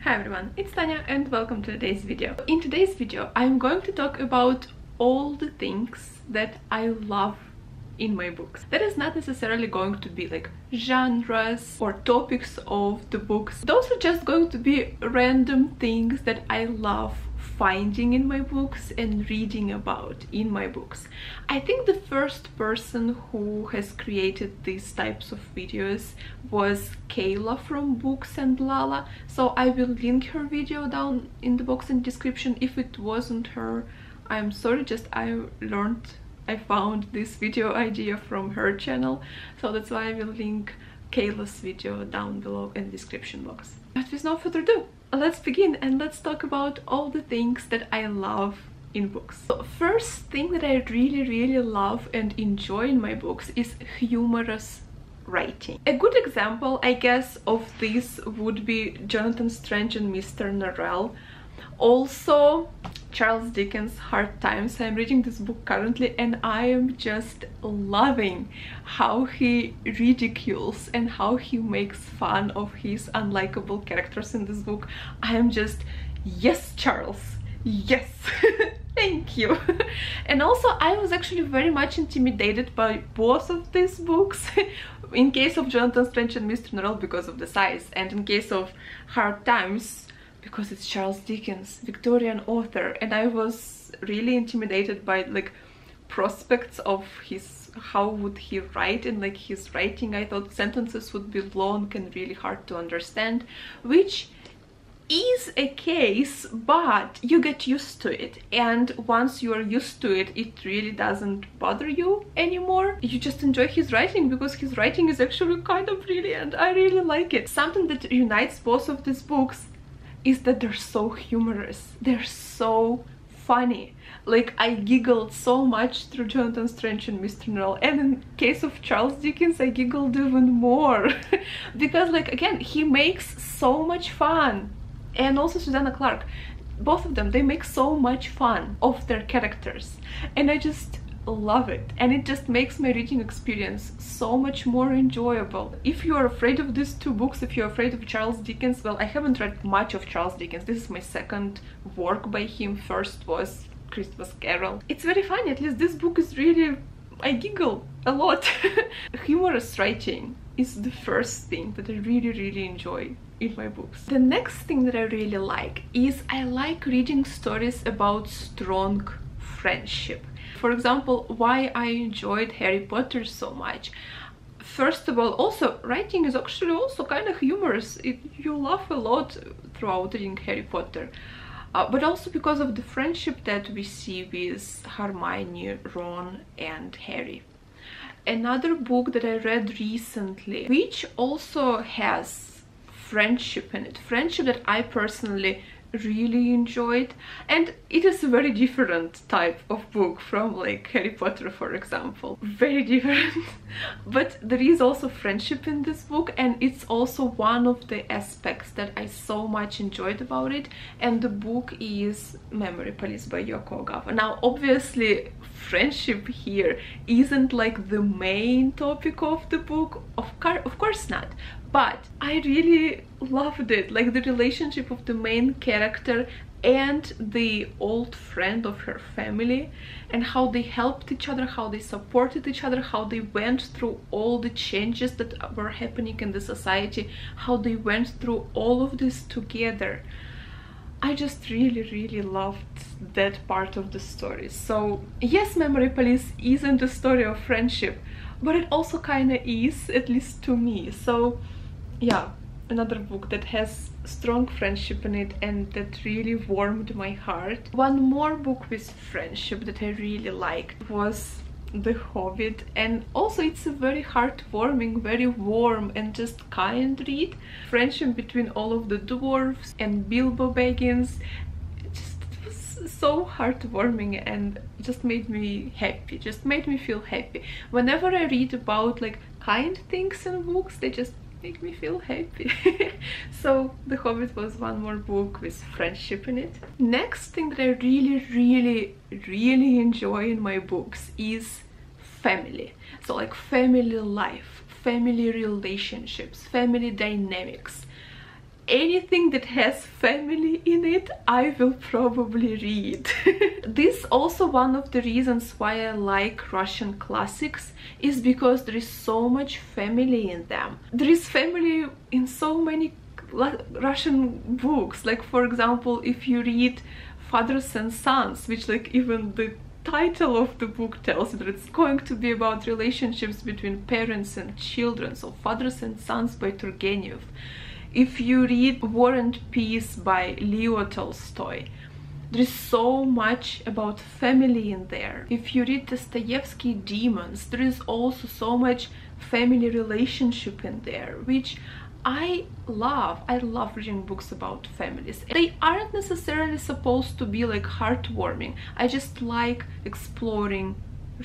Hi everyone, it's Tanya and welcome to today's video. In today's video, I'm going to talk about all the things that I love in my books. That is not necessarily going to be like genres or topics of the books. Those are just going to be random things that I love finding in my books and reading about in my books. I think the first person who has created these types of videos was Kayla from Books and Lala, so I will link her video down in the box and description. If it wasn't her, I'm sorry, just I found this video idea from her channel, so that's why I will link Kayla's video down below in the description box. But with no further ado, let's begin and let's talk about all the things that I love in books. So first thing that I really love and enjoy in my books is humorous writing. A good example, I guess, of this would be Jonathan Strange and Mr. Norrell. Also Charles Dickens' Hard Times. I'm reading this book currently and I am just loving how he ridicules and how he makes fun of his unlikable characters in this book. I am just, yes Charles, yes. Thank you. And also I was actually very much intimidated by both of these books. In case of Jonathan Strange and Mr. Norrell because of the size, and in case of Hard Times because it's Charles Dickens, Victorian author, and I was really intimidated by like prospects of how would he write, and like his writing. I thought sentences would be long and really hard to understand, which is a case, but you get used to it, and once you are used to it, it really doesn't bother you anymore. You just enjoy his writing because his writing is actually kind of brilliant. I really like it. Something that unites both of these books is that they're so humorous. They're so funny. Like, I giggled so much through Jonathan Strange and Mr. Norrell, and in case of Charles Dickens I giggled even more because, like, again, he makes so much fun. And also Susanna Clarke, both of them, they make so much fun of their characters, and I just love it, and it just makes my reading experience so much more enjoyable. If you are afraid of these two books, if you're afraid of Charles Dickens, well, I haven't read much of Charles Dickens. This is my second work by him. First was Christmas Carol. It's very funny. At least this book is really, I giggle a lot. Humorous writing is the first thing that I really enjoy in my books. The next thing that I really like is I like reading stories about strong friendship. For example, why I enjoyed Harry Potter so much. First of all, also writing is actually also kind of humorous. You laugh a lot throughout reading Harry Potter. But also because of the friendship that we see with Hermione, Ron and Harry. Another book that I read recently, which also has friendship in it, friendship that I personally really enjoyed, and it is a very different type of book from like Harry Potter, for example. Very different. But there is also friendship in this book, and it's also one of the aspects that I so much enjoyed about it. And the book is Memory Palace by Yoko Ogawa. Now obviously friendship here isn't like the main topic of the book, of course not, but I really loved it, like the relationship of the main character and the old friend of her family, and how they helped each other, how they supported each other, how they went through all the changes that were happening in the society, how they went through all of this together. I just really loved that part of the story. So yes, Memory Palace isn't a story of friendship, but it also kind of is, at least to me. So yeah, another book that has strong friendship in it and that really warmed my heart. One more book with friendship that I really liked was The Hobbit, and also it's a very heartwarming, very warm and just kind read. Friendship between all of the dwarves and Bilbo Baggins, it was so heartwarming and just made me happy, just made me feel happy. Whenever I read about like kind things in books, they just make me feel happy. So The Hobbit was one more book with friendship in it. Next thing that I really enjoy in my books is family. So like family life, family relationships, family dynamics. anything that has family in it, I will probably read. This also one of the reasons why I like Russian classics, is because there is so much family in them. There is family in so many Russian books. Like, for example, if you read Fathers and Sons, which like even the title of the book tells you that it's going to be about relationships between parents and children, so Fathers and Sons by Turgenev. If you read War and Peace by Leo Tolstoy, there is so much about family in there. If you read Dostoevsky Demons, there is also so much family relationship in there, which I love. I love reading books about families. They aren't necessarily supposed to be like heartwarming. I just like exploring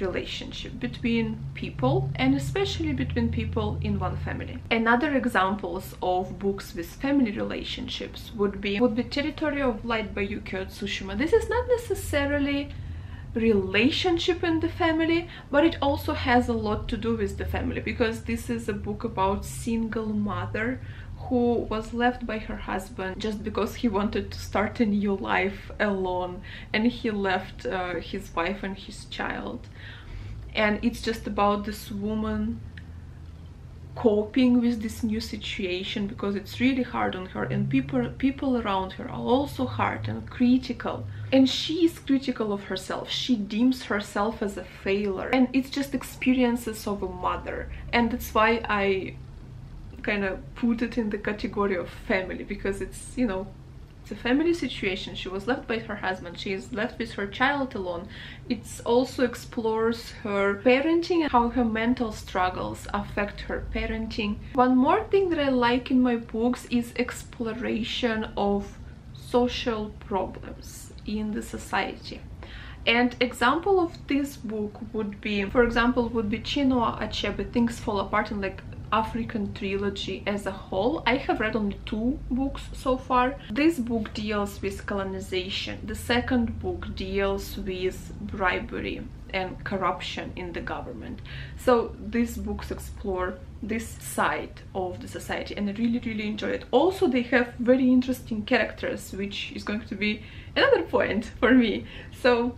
relationship between people, and especially between people in one family. Another examples of books with family relationships would be Territory of Light by Yukio Tsushima. This is not necessarily relationship in the family, but it also has a lot to do with the family, because this is a book about single mother who was left by her husband just because he wanted to start a new life alone, and he left his wife and his child. And it's just about this woman coping with this new situation, because it's really hard on her, and people around her are also hard and critical, and she is critical of herself. She deems herself as a failure, and it's just experiences of a mother. And that's why I kind of put it in the category of family, because it's, you know, it's a family situation. She was left by her husband, she is left with her child alone. It also explores her parenting, how her mental struggles affect her parenting. One more thing that I like in my books is exploration of social problems in the society. And example of this book would be, for example, Chinua Achebe, Things Fall Apart, and like African trilogy as a whole. I have read only 2 books so far. This book deals with colonization. The second book deals with bribery and corruption in the government. So these books explore this side of the society, and I really enjoy it. Also, they have very interesting characters, which is going to be another point for me. So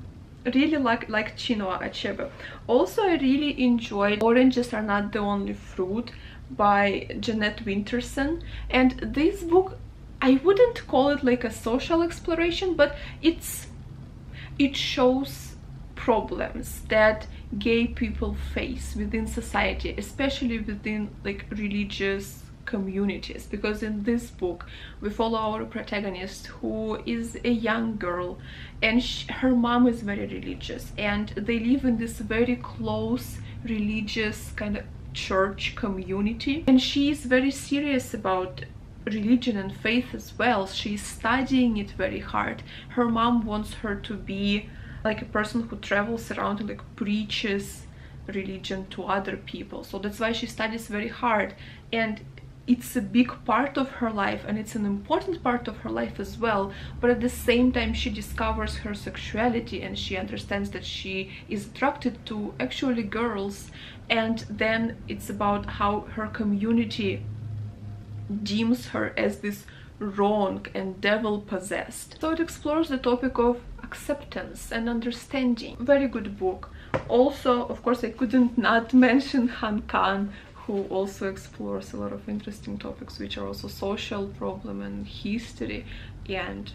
really like Chinua Achebe. Also, I really enjoyed Oranges Are Not the Only Fruit by Jeanette Winterson. And this book, I wouldn't call it like a social exploration, but it shows problems that gay people face within society, especially within like religious communities. Because in this book we follow our protagonist, who is a young girl, and her mom is very religious, and they live in this very close religious kind of church community, and she is very serious about religion and faith as well. She's studying it very hard. Her mom wants her to be like a person who travels around and like preaches religion to other people, so that's why she studies very hard, and it's a big part of her life, and it's an important part of her life as well. But at the same time, she discovers her sexuality, and she understands that she is attracted to actually girls, and then it's about how her community deems her as this wrong and devil possessed. So it explores the topic of acceptance and understanding. Very good book. Also, of course, I couldn't not mention Han Kang, who also explores a lot of interesting topics, which are also social problem and history and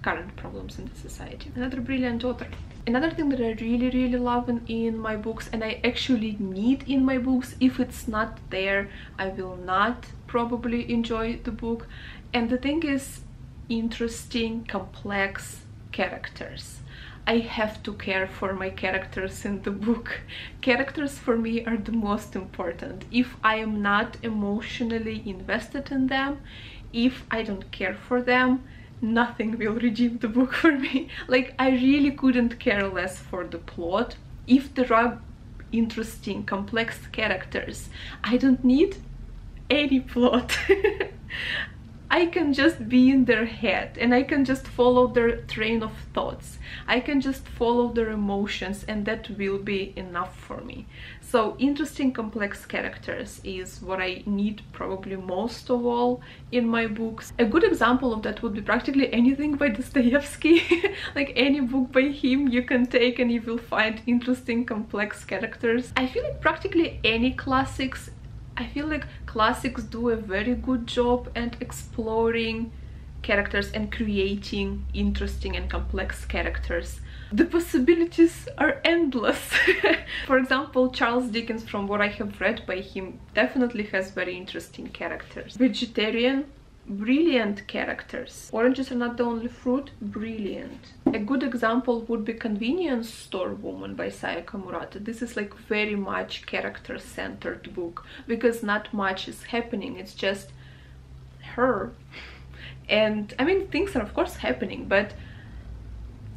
current problems in the society. Another brilliant author. Another thing that I really love in my books, and I actually need in my books, if it's not there, I will not probably enjoy the book. And the thing is, interesting, complex characters. I have to care for my characters in the book. Characters for me are the most important. If I am not emotionally invested in them, if I don't care for them, nothing will redeem the book for me. Like, I really couldn't care less for the plot. If there are interesting, complex characters, I don't need any plot. I can just be in their head and I can just follow their train of thoughts. I can just follow their emotions, and that will be enough for me. So interesting, complex characters is what I need probably most of all in my books. A good example of that would be practically anything by Dostoevsky. Like any book by him you can take and you will find interesting, complex characters. I feel like practically any classics, I feel like classics do a very good job at exploring characters and creating interesting and complex characters. The possibilities are endless. For example, Charles Dickens, from what I have read by him, definitely has very interesting characters. Vegetarian, brilliant characters. Oranges are not the only fruit, brilliant. A good example would be Convenience Store Woman by Sayaka Murata. This is like very much character-centered book, because not much is happening, it's just her. And I mean, things are of course happening, but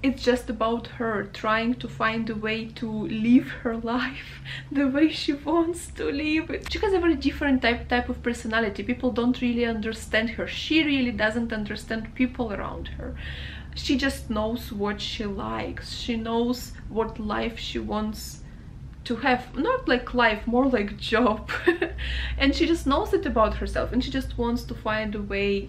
it's just about her trying to find a way to live her life the way she wants to live it. She has a very different type of personality. People don't really understand her. She really doesn't understand people around her. She just knows what she likes. She knows what life she wants to have. Not like life, more like job. And she just knows it about herself, and she just wants to find a way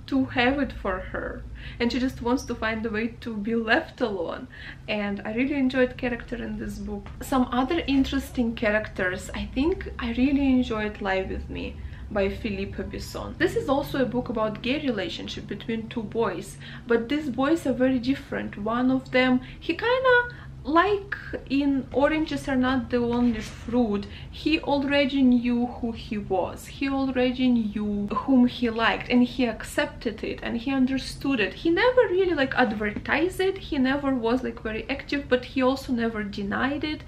to have it for her, and she just wants to find a way to be left alone. And I really enjoyed character in this book. Some other interesting characters, I think I really enjoyed Lie With Me by Philippe Besson. This is also a book about gay relationship between two boys, but these boys are very different. One of them, he kind of, like in Oranges Are Not the Only Fruit, he already knew who he was. He already knew whom he liked, and he accepted it, and he understood it. He never really like advertised it. He never was like very active, but he also never denied it.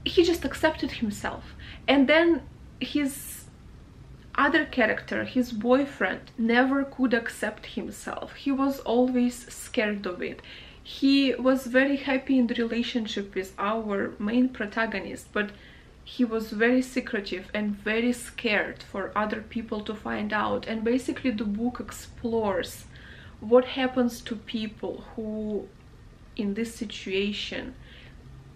He just accepted himself. And then his other character, his boyfriend, never could accept himself. He was always scared of it. He was very happy in the relationship with our main protagonist, but he was very secretive and very scared for other people to find out. And basically the book explores what happens to people who in this situation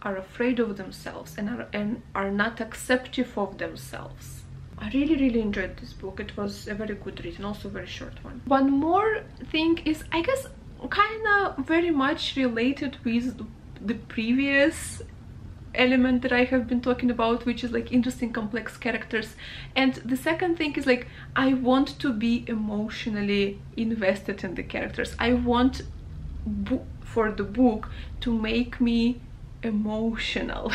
are afraid of themselves and are not accepting of themselves. I really enjoyed this book. It was a very good read, and also a very short one. One more thing is, I guess, kind of very much related with the previous element that I have been talking about, which is like interesting, complex characters. And the second thing is like, I want to be emotionally invested in the characters. I want for the book to make me emotional.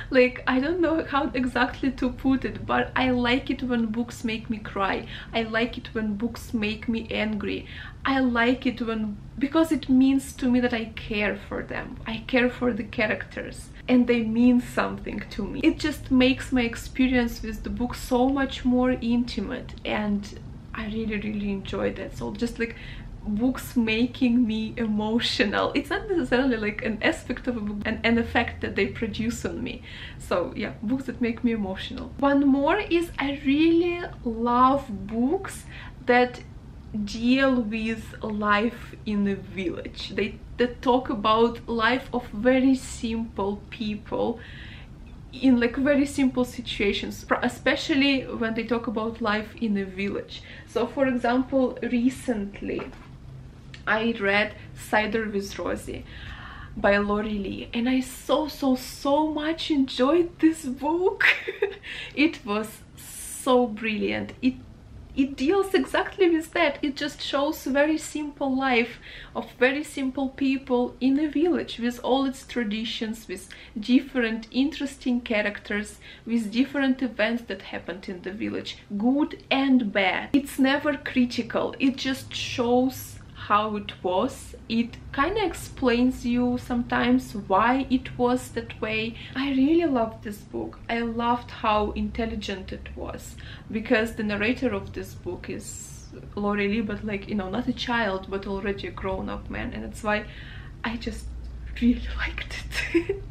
Like, I don't know how exactly to put it, but I like it when books make me cry. I like it when books make me angry. I like it when, because it means to me that I care for them. I care for the characters and they mean something to me. It just makes my experience with the book so much more intimate, and I really enjoy that. So just like books making me emotional. It's not necessarily like an aspect of a book, an effect that they produce on me. So yeah, books that make me emotional. One more is, I really love books that deal with life in a village. They talk about life of very simple people in like very simple situations, especially when they talk about life in a village. So for example, recently I read Cider with Rosie by Lori Lee, and I so much enjoyed this book. It was so brilliant. It deals exactly with that. It just shows very simple life of very simple people in a village, with all its traditions, with different interesting characters, with different events that happened in the village, good and bad. It's never critical. It just shows how it was. It kind of explains you sometimes why it was that way. I really loved this book. I loved how intelligent it was, because the narrator of this book is Lori Lee, but like, you know, not a child, but already a grown-up man, and that's why I just really liked it.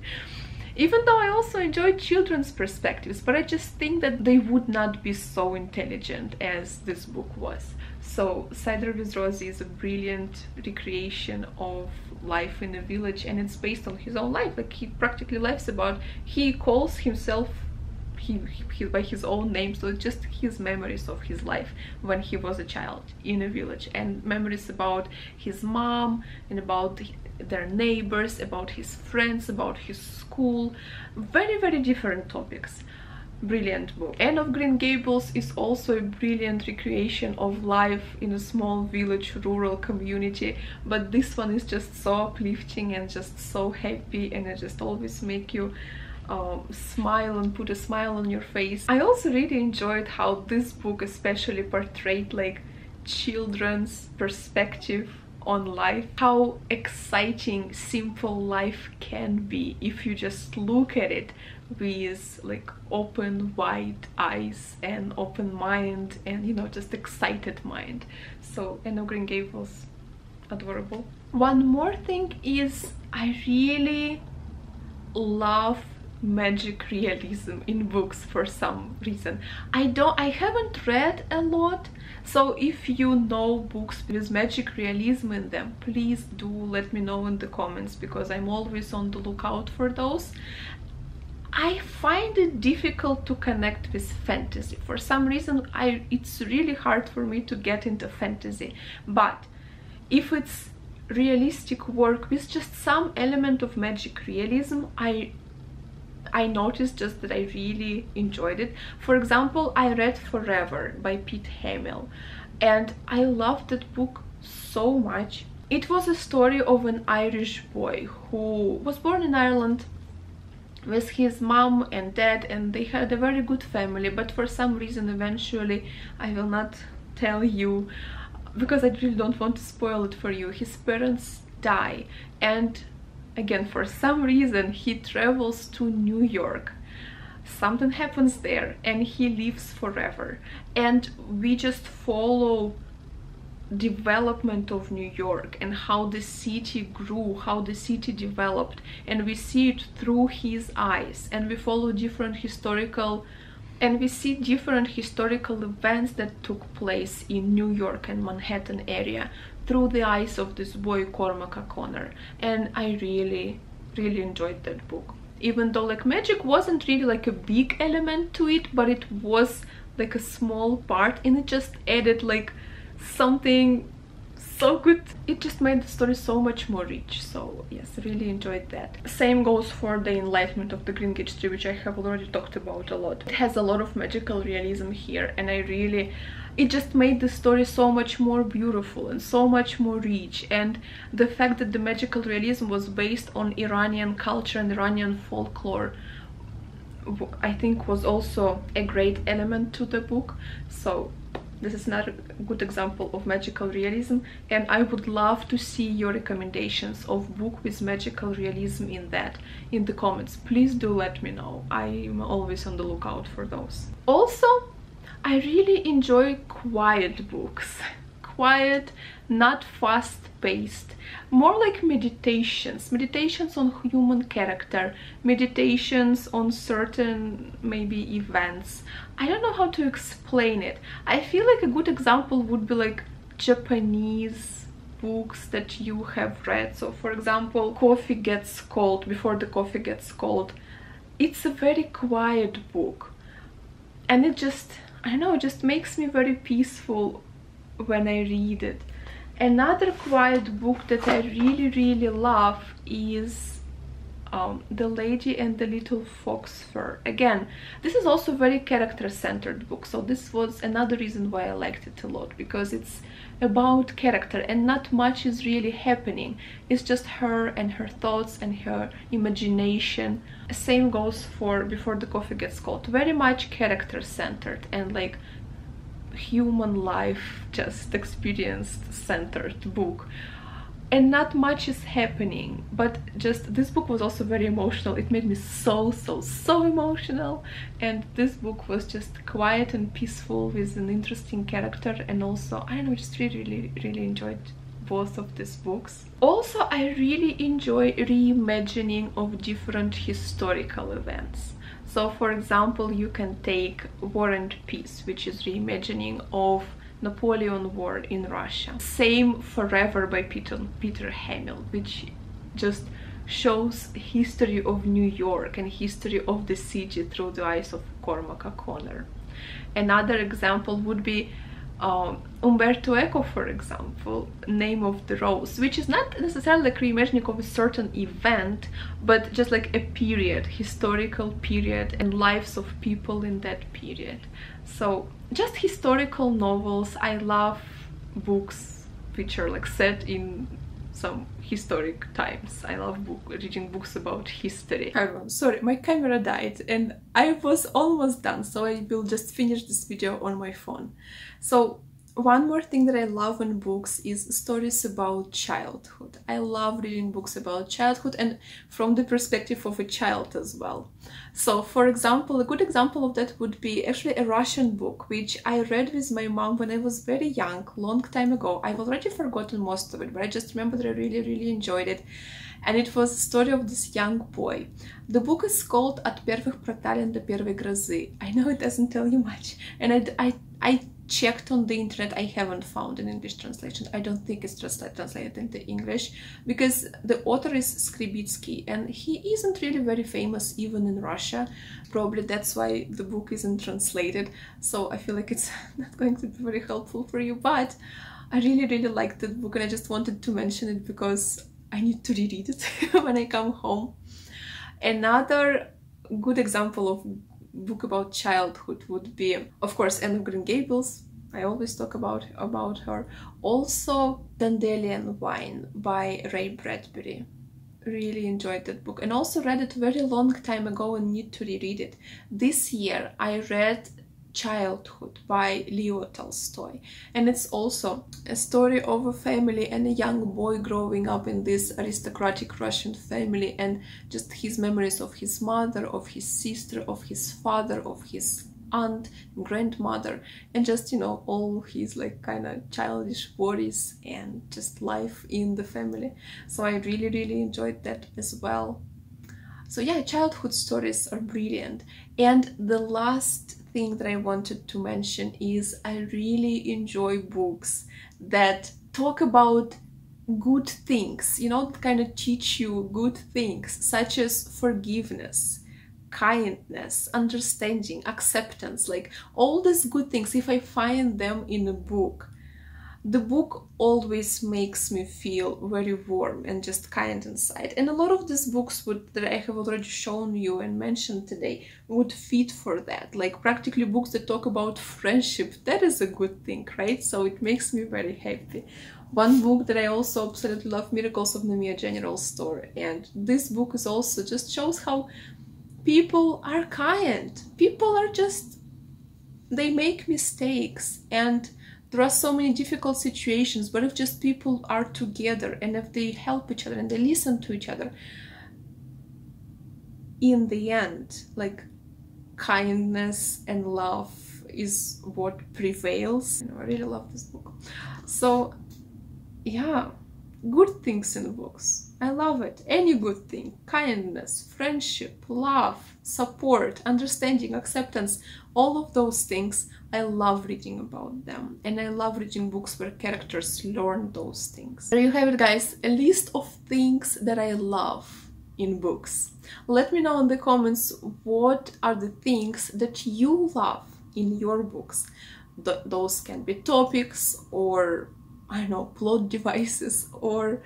Even though I also enjoy children's perspectives, but I just think that they would not be so intelligent as this book was. So Cider with Rosie is a brilliant recreation of life in a village, and it's based on his own life. Like, he practically laughs about, he calls himself by his own name, so it's just his memories of his life when he was a child in a village, and memories about his mom and about their neighbors, about his friends, about his school. Very, very different topics. Brilliant book. Anne of Green Gables is also a brilliant recreation of life in a small village, rural community, but this one is just so uplifting and just so happy, and it just always make you smile and put a smile on your face. I also really enjoyed how this book especially portrayed like children's perspective on life, how exciting simple life can be if you just look at it with like open wide eyes and open mind, and you know, just excited mind. So Anne of Green Gables, adorable. One more thing is, I really love magic realism in books for some reason. I haven't read a lot, so if you know books with magic realism in them, please do let me know in the comments, because I'm always on the lookout for those. I find it difficult to connect with fantasy. For some reason, it's really hard for me to get into fantasy, but if it's realistic work with just some element of magic realism, I noticed just that I really enjoyed it. For example, I read Forever by Pete Hamill, and I loved that book so much. It was a story of an Irish boy who was born in Ireland with his mom and dad, and they had a very good family, but for some reason eventually, I will not tell you because I really don't want to spoil it for you, his parents die, and again, for some reason, he travels to New York. Something happens there and he lives forever. And we just follow development of New York and how the city grew, how the city developed. And we see it through his eyes. And we follow different historical... And we see different historical events that took place in New York and Manhattan area through the eyes of this boy Cormac O'Connor, and I really enjoyed that book. Even though like magic wasn't really like a big element to it, but it was like a small part, and it just added like something so good. It just made the story so much more rich. So yes, really enjoyed that. Same goes for The Enlightenment of the Green Gage Tree, which I have already talked about a lot. It has a lot of magical realism here, and it just made the story so much more beautiful and so much more rich. And the fact that the magical realism was based on Iranian culture and Iranian folklore, I think was also a great element to the book. So this is not a good example of magical realism, and I would love to see your recommendations of book with magical realism in the comments. Please do let me know. I'm always on the lookout for those. Also, I really enjoy quiet books. Quiet, not fast-paced, more like meditations on human character, meditations on certain maybe events. I don't know how to explain it. I feel like a good example would be like Japanese books that you have read. So for example, Coffee Gets Cold, Before the Coffee Gets Cold. It's a very quiet book, and it just, I don't know, it just makes me very peaceful when I read it. Another quiet book that I really love is The Lady and the Little Fox Fur. Again, this is also a very character-centered book, so this was another reason why I liked it a lot, because it's about character and not much is really happening. It's just her and her thoughts and her imagination. Same goes for Before the Coffee Gets Cold. Very much character-centered and like human life just experienced centered book, and not much is happening, but just this book was also very emotional. It made me so emotional, and this book was just quiet and peaceful with an interesting character, and also I don't know, just really enjoyed both of these books. Also, I really enjoy reimagining of different historical events. So for example, you can take War and Peace, which is reimagining of Napoleon War in Russia. Same Forever by Peter Hamill, which just shows history of New York and history of the city through the eyes of Cormac O'Connor. Another example would be Umberto Eco, for example, Name of the Rose, which is not necessarily like reimagining of a certain event, but just like a period, historical period, and lives of people in that period. So just historical novels. I love books which are like set in some historic times. I love reading books about history. Sorry, my camera died and I was almost done, so I will just finish this video on my phone. So one more thing that I love in books is stories about childhood. I love reading books about childhood and from the perspective of a child as well. So for example, a good example of that would be actually a Russian book which I read with my mom when I was very young, long time ago. I've already forgotten most of it, but I just remember that I really enjoyed it. And it was a story of this young boy. The book is called От первых проталин до первой грозы. I know it doesn't tell you much, and I checked on the internet. I haven't found an English translation. I don't think it's translated into English because the author is Skribitsky and he isn't really very famous even in Russia. Probably that's why the book isn't translated, so I feel like it's not going to be very helpful for you, but I really liked that book and I just wanted to mention it because I need to reread it when I come home. Another good example of book about childhood would be, of course, Anne of Green Gables. I always talk about her. Also, Dandelion Wine by Ray Bradbury. Really enjoyed that book and also read it very long time ago and need to reread it. This year I read Childhood by Leo Tolstoy, and it's also a story of a family and a young boy growing up in this aristocratic Russian family and just his memories of his mother, of his sister, of his father, of his aunt, grandmother, and just, you know, all his like kind of childish worries and just life in the family. So I really enjoyed that as well. So yeah, childhood stories are brilliant. And the last thing that I wanted to mention is I really enjoy books that talk about good things, you know, that kind of teach you good things, such as forgiveness, kindness, understanding, acceptance, like all these good things. If I find them in a book, the book always makes me feel very warm and just kind inside. And a lot of these books that I have already shown you and mentioned today would fit for that. Like practically books that talk about friendship, that is a good thing, right? So it makes me very happy. One book that I also absolutely love, Miracles of Nemia General Store. And this book is also just shows how people are kind. People are just, they make mistakes and there are so many difficult situations, but if just people are together and if they help each other and they listen to each other, in the end, like kindness and love is what prevails. You know, I really love this book. So yeah, good things in the books. I love it. Any good thing, kindness, friendship, love, support, understanding, acceptance, all of those things, I love reading about them. And I love reading books where characters learn those things. There you have it, guys, a list of things that I love in books. Let me know in the comments what are the things that you love in your books. Those can be topics or, I don't know, plot devices or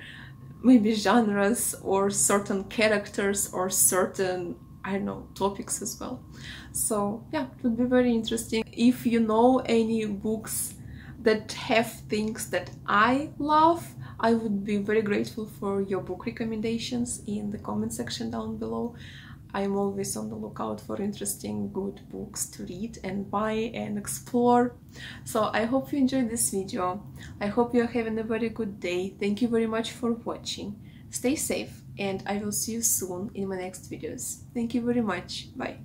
maybe genres or certain characters or certain, I don't know, topics as well. So yeah, it would be very interesting. If you know any books that have things that I love, I would be very grateful for your book recommendations in the comment section down below. I'm always on the lookout for interesting, good books to read and buy and explore. So I hope you enjoyed this video. I hope you're having a very good day. Thank you very much for watching. Stay safe and I will see you soon in my next videos. Thank you very much. Bye.